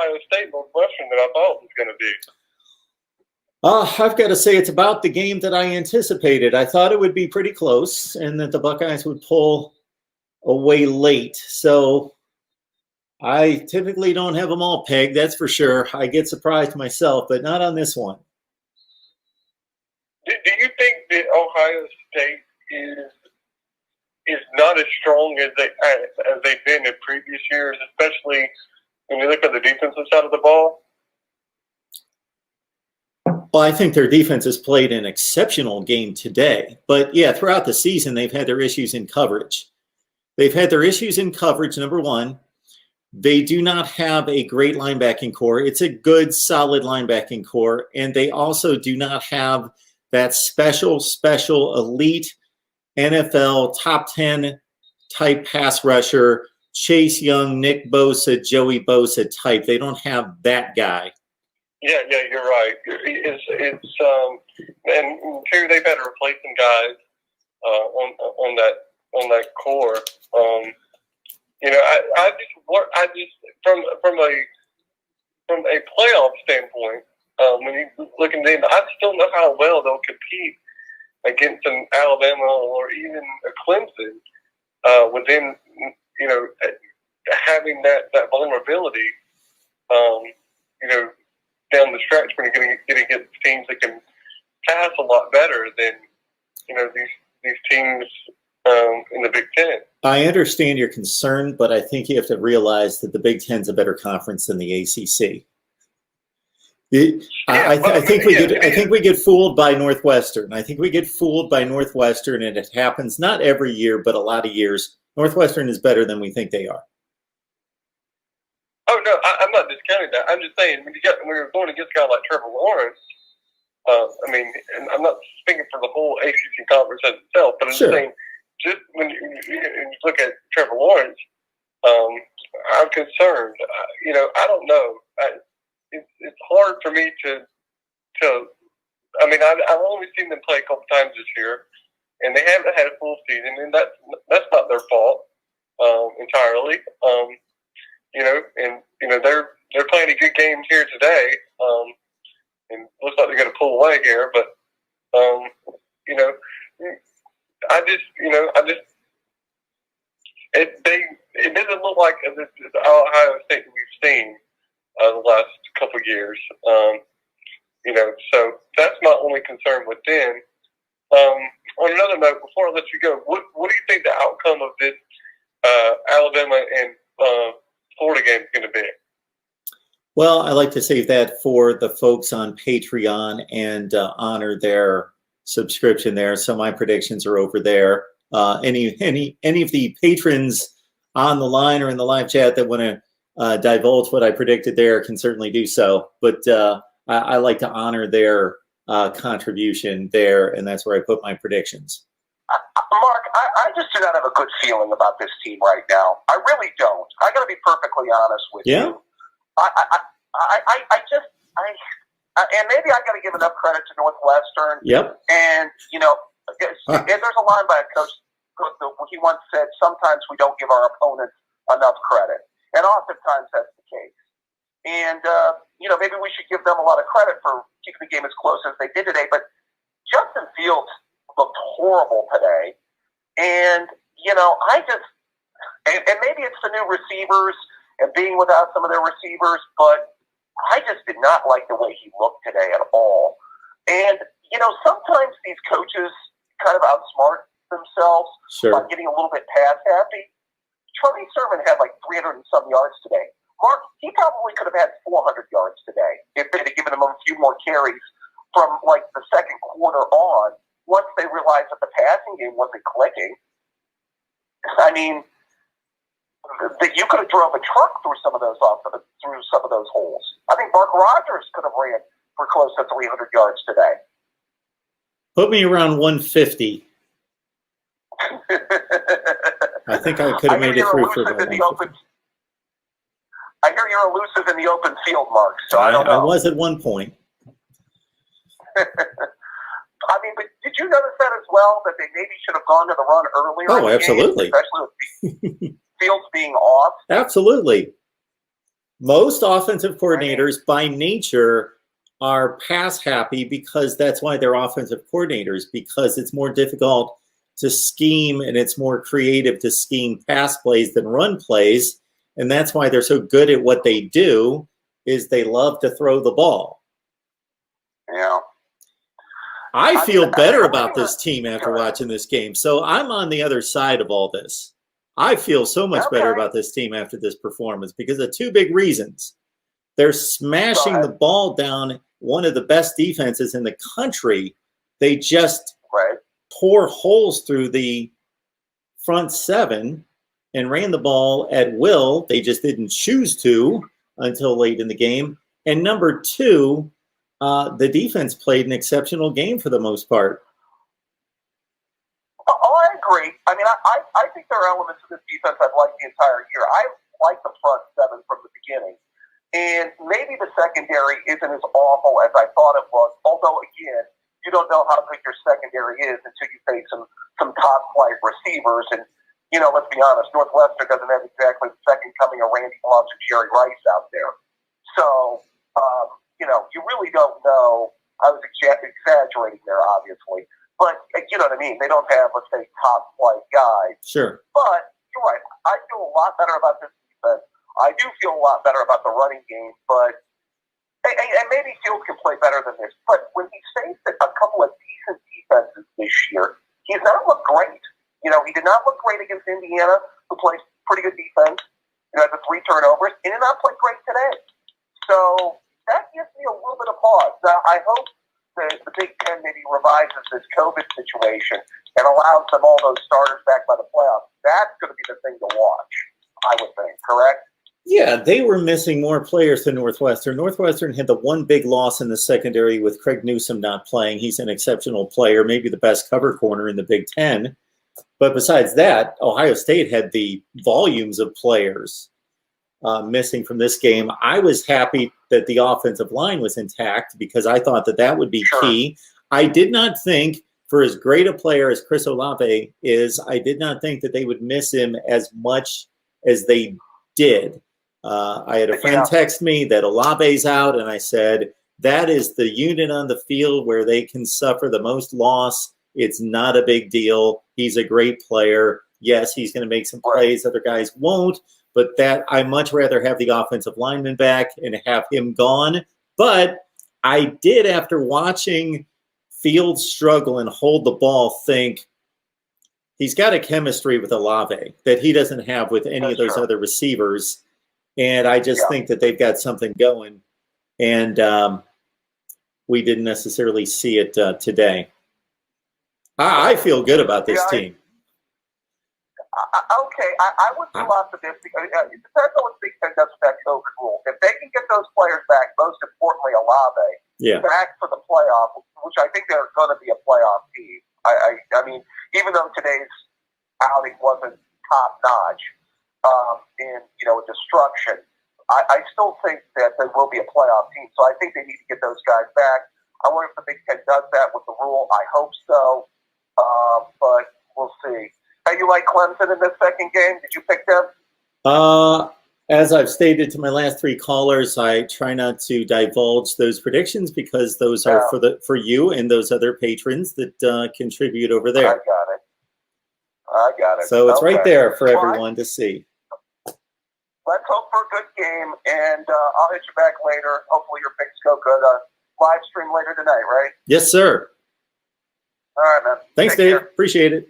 Ohio State Northwestern that I thought it was going to be. I've got to say it's about the game that I anticipated. I thought it would be pretty close and that the Buckeyes would pull away late. So I typically don't have them all pegged, that's for sure. I get surprised myself, but not on this one. Do you think that Ohio State is not as strong as they've been in previous years, especially when you look at the defensive side of the ball? Well, I think their defense has played an exceptional game today. But, yeah, throughout the season, they've had their issues in coverage. They've had their issues in coverage, number one. They do not have a great linebacking core. It's a good, solid linebacking core. And they also do not have that special elite NFL top 10 type pass rusher, Chase Young, Nick Bosa, Joey Bosa type. They don't have that guy. Yeah, you're right. It's and too, they've had to replace some guys on that core. I just from a playoff standpoint, when you look at them, I just don't know how well they'll compete against an Alabama or even a Clemson within having that vulnerability. Down the stretch when you're going to get teams that can pass a lot better than these teams in the Big Ten. I understand your concern, but I think you have to realize that the Big Ten's a better conference than the ACC. I think we get fooled by Northwestern. I think we get fooled by Northwestern, and it happens not every year, but a lot of years. Northwestern is better than we think they are. Oh no, I'm not discounting that. I'm just saying when you're going against a guy like Trevor Lawrence, and I'm not speaking for the whole ACC conference as itself, but I'm just saying, just when you look at Trevor Lawrence, I'm concerned. I don't know. It's hard for me to. I've only seen them play a couple times this year, and they haven't had a full season, and that's not their fault entirely. They're playing a good game here today, and looks like they're going to pull away here. But it doesn't look like the Ohio State that we've seen the last couple of years. So that's my only concern with them. On another note, before I let you go, what do you think the outcome of this Alabama and Florida game is going to be? Well, I like to save that for the folks on Patreon and honor their subscription there. So my predictions are over there. Any of the patrons on the line or in the live chat that want to divulge what I predicted there can certainly do so. But I like to honor their contribution there, and that's where I put my predictions. Mark, I just do not have a good feeling about this team right now. I really don't. I got to be perfectly honest with you. And maybe I got to give enough credit to Northwestern. Yep. And and there's a line by a coach. He once said, "Sometimes we don't give our opponents enough credit," and oftentimes that's the case. And maybe we should give them a lot of credit for keeping the game as close as they did today. But Justin Fields looked horrible today. And, and maybe it's the new receivers and being without some of their receivers, but I just did not like the way he looked today at all. And, sometimes these coaches kind of outsmart themselves by getting a little bit pass happy. Charlie Sermon had like 300 and some yards today. Mark, he probably could have had 400 yards today if they'd have given him a few more carries from like the second quarter on, once they realized that the passing game wasn't clicking. I mean, that you could have drove a truck through some of those holes. I think Mark Rogers could have ran for close to 300 yards today. Put me around 150. I think I could have made it through for about 150. I hear you're elusive in the open field, Mark, so I don't know. I was at one point. But did you notice that as well, that they maybe should have gone to the run earlier? Oh, absolutely. Game, especially with Fields being off. Absolutely. Most offensive coordinators by nature are pass happy because that's why they're offensive coordinators, because it's more difficult to scheme and it's more creative to scheme pass plays than run plays. And that's why they're so good at what they do, is they love to throw the ball. Yeah. I feel better about this team after watching this game. So I'm on the other side of all this. I feel so much better about this team after this performance because of two big reasons. They're smashing the ball down one of the best defenses in the country. They just tore holes through the front seven and ran the ball at will. They just didn't choose to until late in the game. And number two, the defense played an exceptional game for the most part. Oh, I agree. I mean, I think there are elements of this defense I've liked the entire year. I like the front seven from the beginning. And maybe the secondary isn't as awful as I thought it was. Although, again, you don't know how good your secondary is until you face some top-flight receivers. And, you know, let's be honest, Northwestern doesn't have exactly the second coming of Randy Moss or Jerry Rice out there. So, you know, you really don't know. I was exaggerating there, obviously. But, you know what I mean? They don't have, let's say, top-flight guys. Sure. But, you're right. I feel a lot better about this defense. I do feel a lot better about the running game, but and maybe Fields can play better than this. But when he faced a couple of decent defenses this year, he's not looked great. You know, he did not look great against Indiana, who plays pretty good defense. You know, had the 3 turnovers. He did not play great today. So that gives me a little bit of pause. Now, I hope that the Big Ten maybe revises this COVID situation and allows them all those starters back by the playoffs. That's going to be the thing to watch, I would think, correct? Yeah, they were missing more players than Northwestern. Northwestern had the one big loss in the secondary with Craig Newsome not playing. He's an exceptional player, maybe the best cover corner in the Big Ten. But besides that, Ohio State had the volumes of players missing from this game. I was happy that the offensive line was intact because I thought that that would be key. I did not think, for as great a player as Chris Olave is, I did not think that they would miss him as much as they did. I had a friend text me that Olave's out, and I said, that is the unit on the field where they can suffer the most loss. It's not a big deal. He's a great player. Yes, he's going to make some plays other guys won't, but that I much rather have the offensive lineman back and have him gone. But I did, after watching Fields struggle and hold the ball, think he's got a chemistry with Olave that he doesn't have with any of those other receivers. And I just think that they've got something going. And we didn't necessarily see it today. I feel good about this team. Okay, I would feel optimistic. It depends on what the Big Ten does with that COVID rule. If they can get those players back, most importantly Olave, back for the playoff, which I think they're going to be a playoff team. I mean, even though today's outing wasn't top notch in destruction, I still think that there will be a playoff team. So I think they need to get those guys back. I wonder if the Big Ten does that with the rule. I hope so, but we'll see. How you like Clemson in this second game? Did you pick them? As I've stated to my last 3 callers, I try not to divulge those predictions because those are for you and those other patrons that contribute over there. I got it. So it's right there for everyone to see. Let's hope for a good game, and I'll hit you back later. Hopefully your picks go good. Live stream later tonight, right? Yes, sir. All right, man. Thanks, Dave. Appreciate it.